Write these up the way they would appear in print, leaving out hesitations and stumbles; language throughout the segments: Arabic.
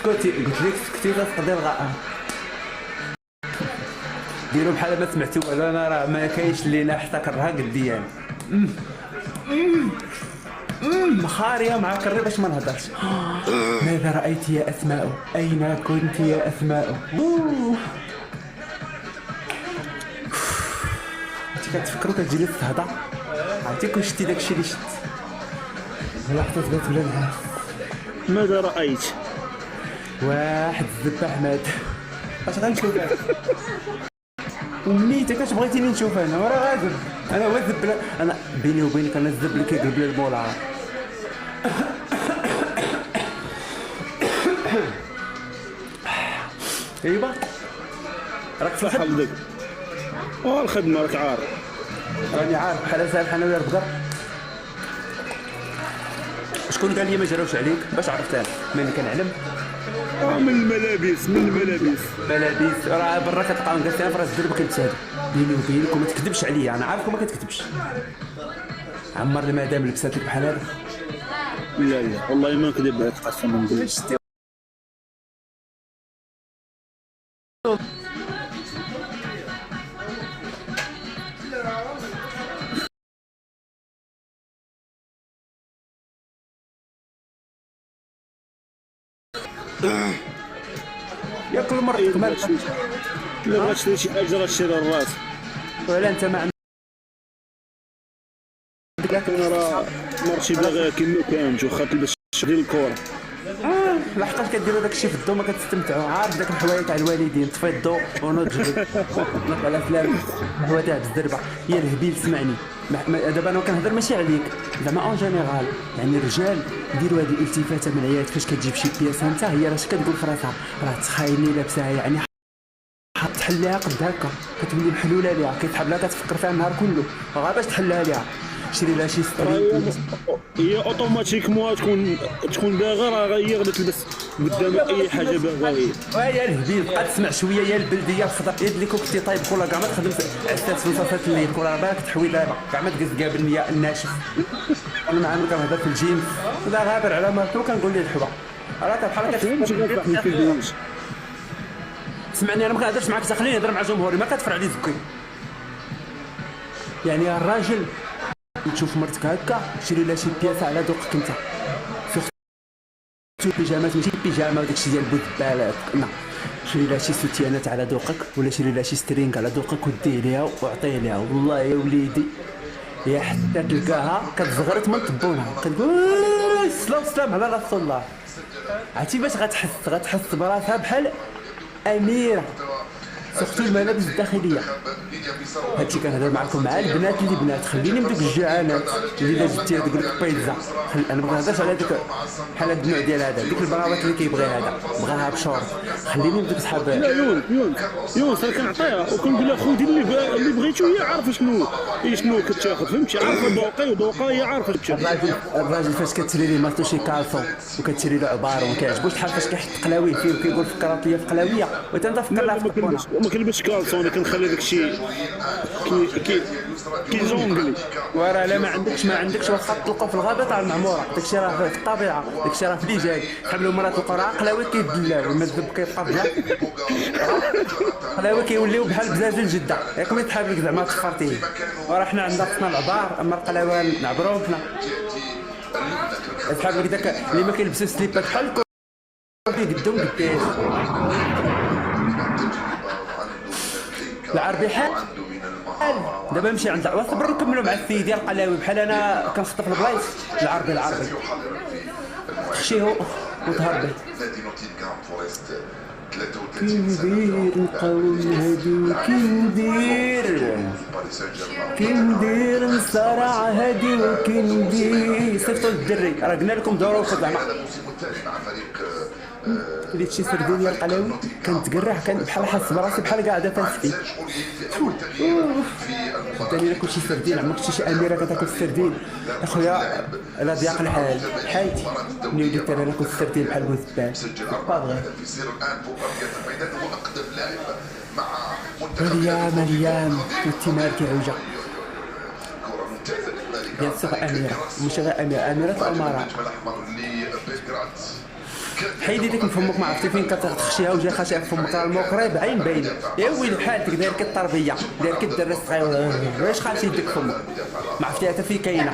اسكتي، قلت لك سكتي تقدر الغاء. ديروا بحال ما سمعتوا والو، انا راه ما كاينش اللي احتكرها قدي يعني. خاريه مع كري باش ما نهضرش. ماذا رايت يا اسماء؟ اين كنت يا اسماء؟ انت كتفكروا كتجي تهضر، عرفتي كون شتي داكشي اللي شت ولا حتى تبات بلا نعاس. ماذا رأيت؟ واحد الذبح مات. اش غنشوف انا؟ ومنيته كتبغيتيني نشوف انا وراه غادر. انا هو الذب، انا بيني وبينك انا الذب اللي كيقلب لي المولع. ايوا راك في الخدمة. حفظك الخدمة راك عارف. راني عارف بحال سالح انا ويا البقر. شكون قال لي ما جراوش عليك؟ باش عرفت انا ملي كنعلم. من الملابس ملابس راه برا كتلقاهم جالسين في راس الدرب كنتسادوا. بيني وبينك وما تكذبش عليا، انا عارفك وما كتكذبش. عمر المدام لبسات لك بحال هذا. لا والله ما نكذب عليك قسما بالله. يا كل مرة تكمل. لا بغات تشري شي حاجة شري الراس. ولا انت ما عندك. انا راه مرتي باغا كيما كانت واخا تلبس ديال الكورة. لحقاش كديروا داكشي في الضو ما كتستمتعوا. عارف داك الحوايج تاع الوالدين، طفي الضو ونوض جبد نط على فلان هو تاع الزربه. يا الهبيل سمعني، دابا انا كنهضر ماشي عليك زعما اون جينيرال. يعني الرجال ديروا هذه الالتفاته من العيات فاش كتجيب شي بياسه انت هي راه كتقول في راسها راه تخايلني لابساها، يعني تحل ليها قد هكا كتولي محلوله ليها، كيتحب لها كتفكر فيها النهار كله غير باش تحلها ليها. شري لها شي ستري هي اوتوماتيكمون تكون باغا راه هي غادي تلبس قدام اي حاجه باغا هي. يا الهبيل بقى تسمع شويه يا البلديه الخضر يد اللي كنتي طايب كلها كاع ما تخدم عسات في نصاصات الليل كلها بالك تحوي دابا كاع ما تجلس كاع بالنية الناشف. انا مع عمري كنهضر في الجيم ولا غابر على مرتو كنقول ليه الحبه راه بحال هكا. سمعني انا ما كنهضرش معاك، خليني نهضر مع جمهوري ما كتفرع لي زكي. يعني الراجل تشوف مرتك هكا شري لها شي بياسه على ذوقك انت. سورتو بيجامات ماشي بيجامه وداكشي ديال بودبالات، لا شري لها شي سوتيانات على ذوقك ولا شري لها شي سترينغ على ذوقك وديه ليها وعطيه ليها. والله يا وليدي يا حتى تلقاها كتزغرت من طبونها كتقول سلام على رسول الله. عرفتي باش غتحس براسها بحال اميره. سورتو الملابس الداخليه. هادشي كنهضر معكم مع البنات اللي بنات، خليني من دوك الجعانات اللي الا جبتي هذيك البيتزا. انا ما كنهضرش على ديك بحال هاد النوع ديال هذا ديك البراوات اللي كيبغي هذا بغاها بشورت. خليني من دوك صحاب. لا يونس راه كنعطيها وكنقول لها خذي اللي بغيتو. هي عارفه شنو كتاخذ، فهمتي؟ عارفه ذوقي وذوقها هي عارفه كتاخذ. الراجل فاش كتشري ليه مرتو شي كالسو وكتشري له عبار وما كيعجبوش بحال فاش كيحط قلاوي فيه وكيقول فكرات ليا في قلاويه وانت فكر لها في الطونه. ما كنلبسش كالسون، انا كنخلي داكشي كي جونغلي. وراه لا ما عندكش واخا تلقاو في الغابه تاع المعموره داكشي راه في الطبيعه، داكشي راه في اللي جاي. حملوا مرات تلقاو راه قلاوي كيدلاو والمذهب كيبقى بحال قلاوي كيوليو بحال بزازل جده ياك ما تحاب لك زعما تفرتيه. وراه حنا عندنا خصنا العبار اما القلاوي نعبروهم حنا. تحاب لك داك اللي ما كيلبسوا سليبات بحال قدام قداش. العربي حال دابا نمشي عند واصبر نكملوا مع السيد ديال القلاوي بحال انا كنخطف البلايص. العربي خشيه وتهربي. كي ندير القوم هادي كي ندير نصارع هادي وكي ندير صيفطوا للدري راه قلنا لكم دوروا زعما. وليت شي سردين ديال القلاوي كنتقرح كان بحال حاس براسي بحال قاعده فاسفي. ثاني ناكل شي سردين عمرك شي اميره كتاكل السردين اخويا لا ضياق الحال حياتي ملي وليت انا ناكل السردين بحال الوزبان باغي. مريم والتمار كيعوجه ديال سوق اميره ماشي غير اميره اميره الامراء. حيدي ديك من فمك، ما عرفتي فين كتخشيها وجاي خاشيها في فمك، راه الماء قريب عين باين. يا ويلي بحالتك داير كالتربيه، داير كالدرس صغير، واش خاشي يديك فمك ما عرفتي حتى فين كاينه.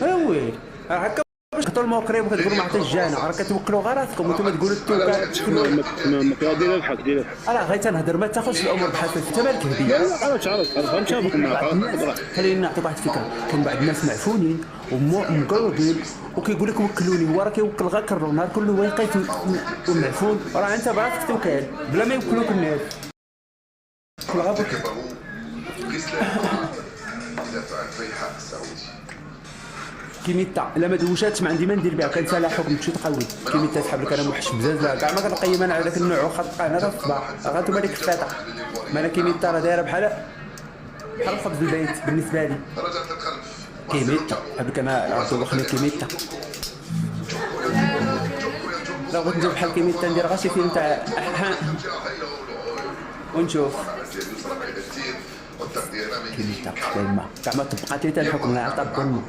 يا ويلي راه هكا باش كتقول الماء قريب وكتقول ما عرفتش جانا، راه كتوكلوا غير راسكم وانتم تقولوا التوكا تشكلوا. ما دير الحق دير الحق. راه غير تنهضر، ما تاخذش الامور بحال انت مالك هديه. لا عرفت فهمت معاك. خليني نعطيك واحد الفكره، كاين بعض الناس معفونين ومقربين وكيقول لك وكلوني، هو راه كيوكل غير كرو نهار كله واقف ومعفون، راه انت براسك توكل بلا ما يوكلوك الناس. كل غابك كيميتا الا ما دوشاتش ما عندي ما ندير بها، كنسالها حكم تمشي تقوي. كيميتا تسحب لك انا موحش بزاف كاع ما كنقيم انا على داك النوع وخط انا راه الصباح غاتوما ديك الفاطه. ما انا كيميتا راه دايره بحال الخبز البيت بالنسبه لي. كيميتا بحال لك انا عرفتو خلي كيميتا، لو بغيت ندير بحال كيميتا ندير غير شي فيلم تاع ونشوف كيميتا بالما كاع ما طبقات لي الحكم لا عطا بالما.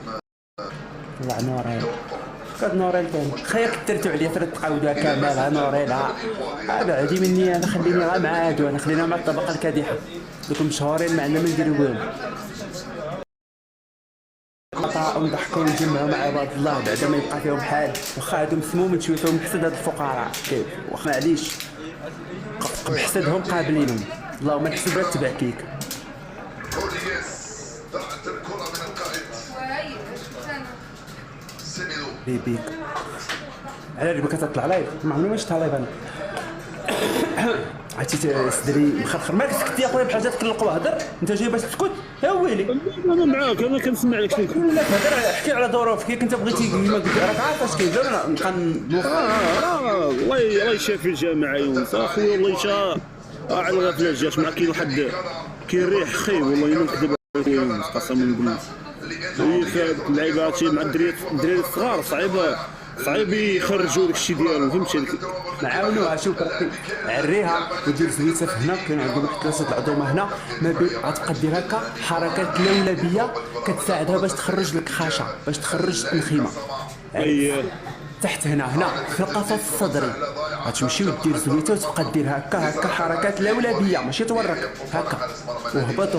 طلع نوريل كاد نوريل ثاني خير كثرتو عليا ثلاث تقاودها كاملها نوريل. ها بعدي مني انا، خليني غير مع هادو، انا خلينا مع الطبقه الكادحه دوك مشهورين ما عندنا ما نديرو بهم. عطاهم ضحكوا ونجمعوا مع عباد الله بعدا ما يبقى فيهم حال، واخا هادو مسمومين شويه فيهم حسد هاد الفقراء كيف، واخا معليش بحسدهم قابلينهم، اللهم نحسب لك تبعكيك. بيبيك على اللي كتطلع لايف، ما عمري ما شفتها لايف انا. عرفتي صدري مخرخر، مالك سكت يا خويا بحال جاتك القوه، هضر انت جاي باش تسكت. يا ويلي انا معاك، انا كنسمع لك شنو كنت. لا تهضر، احكي على ظروفك كي كنت بغيتي كيما قلت راك عارف اش كاين. لا نبقى الله يشافي الجماعه يونس اخويا، الله يشاء على الغفله جات مع كاين واحد كيريح خايب والله الا نكذب يونس قسما بالله. هي اللعيبه هادشي مع الدراري الصغار صعيب يخرجوا داك الشيء ديالهم، فهمتي. نعاونوها، شوف عريها ودير زويته هنا، كاين عندهم واحد ثلاثه العظومه هنا ما غتبقى دير هكا حركات لولبيه كتساعدها باش تخرج لك خاشه، باش تخرج النخيمه. اييه تحت هنا في القفص الصدري غتمشي ودير زويته وتبقى دير هكا حركات لولبيه ماشي تورك هكا، وهبط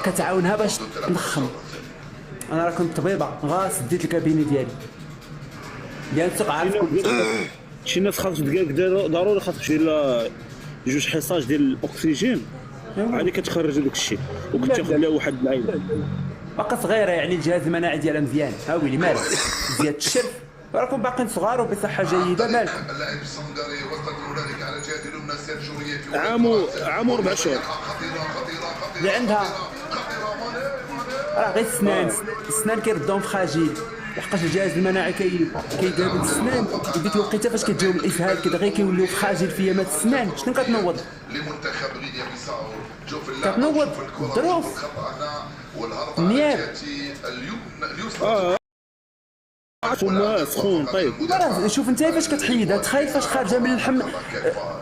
كتعاونها باش تنخم. انا راه كنت طبيبه غا سديت الكابيني ديال الثقه عارف. شي ناس خاصك دقائق ضروري خاصك دير جوج حصاج ديال الاكسجين عادي كتخرج داك الشيء، وكتاخذ لها واحد العين باقا صغيره يعني الجهاز المناعي ديالها مزيان. ها ويلي مالك زياده الشرف، راكم باقيين صغار وبصحه جيده مالك. اللاعب الصنغاري وسط هنالك على جهه اليمنى سيرجيو في عام 4 شهور اللي عندها راه غير السنان كيردوهم في خاجيل، لحقاش الجهاز المناعي كيقابل السنان، وديك الوقيته فاش كتجيهم الاسهال كذا غير كيوليو في خاجيل في يامات السنان. شنو كتنوض؟ لمنتخب غينيا بيساو كتنوض الظروف النياب فما سخون. طيب راه شوف انت فاش كتحيدها، تخيل فاش خارجه من اللحم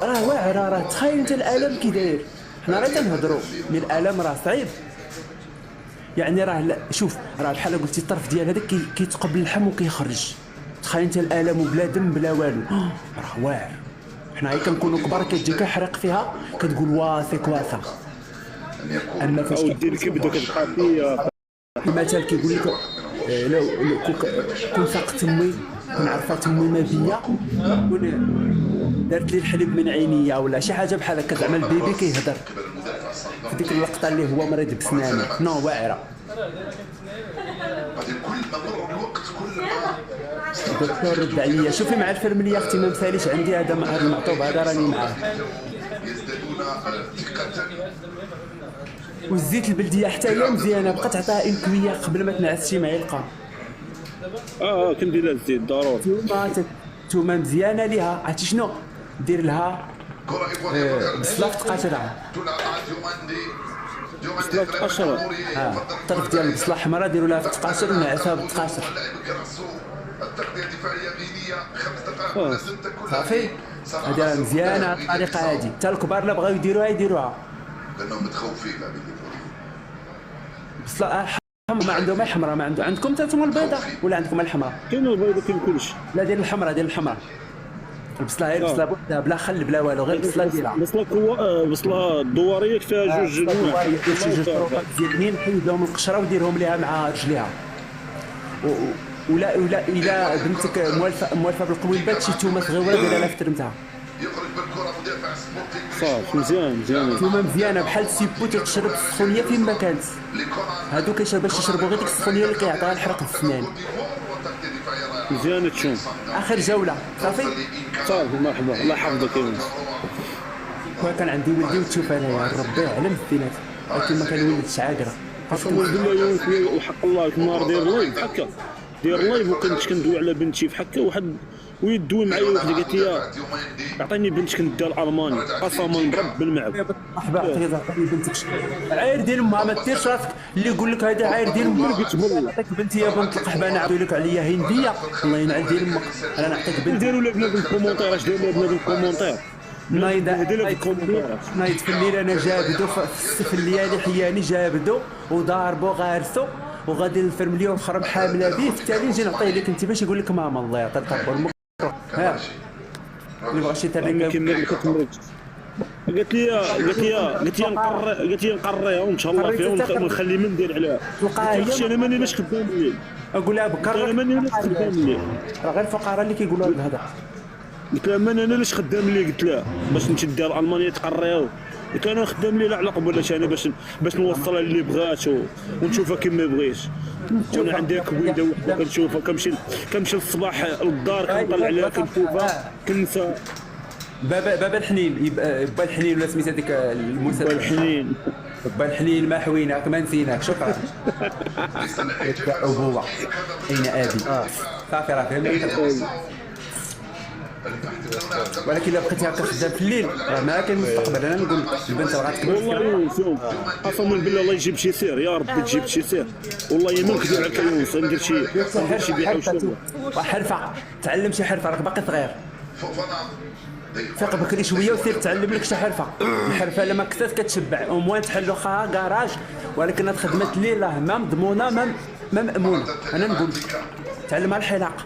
راه واعره، راه تخيل انت الالم كي داير. حنا راه تنهضروا من الالم راه صعيب يعني، راه شوف راه بحال قلتي الطرف ديال هذاك كيتقبل اللحم وكيخرج. تخيل انت الالم وبلا دم بلا والو، راه واعر. حنا غير كنكونوا كبار كتجي كحرق فيها كتقول واثق. اما فاش دير كبده كتبقى فيها المثل كيقول لك لو كون ساق تمي كون عارفه تمي ما بيا، كون دارت لي الحليب من عينيا ولا شي حاجه بحال هكا، زعما البيبي كيهضر في ديك اللقطه اللي هو مريض بسنانه. نو واعره كل ما مر الوقت كل ما الدكتور رد عليا. شوفي مع الفرمليه اختي ما مثاليش عندي هذا المعطوب هذا راني معاه. يزدادون ثقة. والزيت البلديه حتى هي مزيانه، بقات تعطيها انكويه قبل ما تنعس شي معلقه. كندير لها الزيت ضروري. تومه مزيانه ليها، عرفتي شنو دير لها؟ بصله تقاشرها، بصله تقاشرها. الطرف ديال البصله حمراء ديروا لها في التقاشر ونعسها بالتقاشر. التغطية الدفاعية غينيا 5 دقائق صافي هذه مزيانه الطريقه هذه، حتى الكبار اللي بغاو يديروها لانهم متخوفين. بصله ما عندهم الحمراء، ما عندكم حتى نتوما البيضاء ولا عندكم الحمراء؟ كاين البيضاء كاين كلشي. لا ديال الحمراء البصله هي البصله بوحدها بلا خل بلا والو، غير البصله ديالها. بصله الدواريه فيها جوج الدوارية نواع. ديال شي جوج طروقات ديال اليمين، حيد لهم القشره وديرهم ليها مع رجليها. ولا الا بنتك موالفه بالقويلبات شي تومه صغيره ديرها لها في ترمتها. يخرج بالكره مدافع سبورتينغ صافي مزيان. تومه مزيانه بحال السيبو تشرب السخونيه فين ما كانت. هادو كيشرب باش يشربوا غير ديك السخونيه اللي كيعطيها الحرق في السنان. مزيانه تشوم. اخر جوله صافي. مرحبا الله يحفظك يا ولد. كان عندي ولدي وتشوف انا يا ربي على مثيلات، ولكن ما كنولدش عاقره. قسما بالله يا ولد وحق الله النهار داير لايف هكا، داير لايف وكنت كندوي على بنتي بحكا واحد ويدوي معايا وحده قالت لي عطيني بنتك كنديها الالماني قسما برب المعب. مرحبا عطيني بنتك عاير ديال امها، ما ديرش راسك اللي يقول لك هذا عاير ديال امك. عطيك بنتي يا بنت القحبه نعاودوا لك عليا هنديه، الله ينعل ديال امك. انا نعطيك بنتي. ديروا لنا بالكومونتير، اش ديروا لنا بالكومونتير. نايض في الليل انا جابدو في الليالي حياني جابدو وداربو غارسو وغادي الفرمليون خرم حامله به، في التالي نجي نعطيه لك انت باش يقول لك ماما الله يعطي الطب والمك. ها اللي بغى شي تريك قالت لي نقريها وان شاء الله فيها ونخلي من ندير عليها. تلقاها انا ماني باش خدام الليل، اقول لها بكر انا ماني باش خدام الليل، راه غير الفقراء اللي كيقولوا هذا الهضره. قلت لها انا علاش خدام الليل، قلت لها باش نمشي ندير المانيا تقريها. قلت لها انا خدام الليل على قبل انا باش نوصلها اللي بغات ونشوفها كما بغيت. انا عندي كبيده وحده كنشوفها كنمشي للصباح للدار كنطلع عليها كنشوفها كنسى. بابا الحنين با الحنين ولا سميت هذيك المسلسل با الحنين، با الحنين ما حويناك ما نسيناك شكرا. ابوه اين ابي صافي راه فهمت. ولكن الا بقيتي هكا خدام في الليل راه ما كاين مستقبل. انا نقول البنت راه غتكبر. والله شوف قسما بالله الله يجيب شي سير يا ربي، تجيب شي سير والله ما نكذب عليك يا يونس. ندير شي بيعه وشويه حرفه، تعلم شي حرفه راك باقي صغير. فيق بكري شويه وسير تعلم لك شي حرفه. الحرفه لما كثرت كتشبع وموين تحل واخا كراج، ولكن هاد خدمه الليل راه ما مضمونه ما مامونه. انا نقول تعلم على الحلاقه.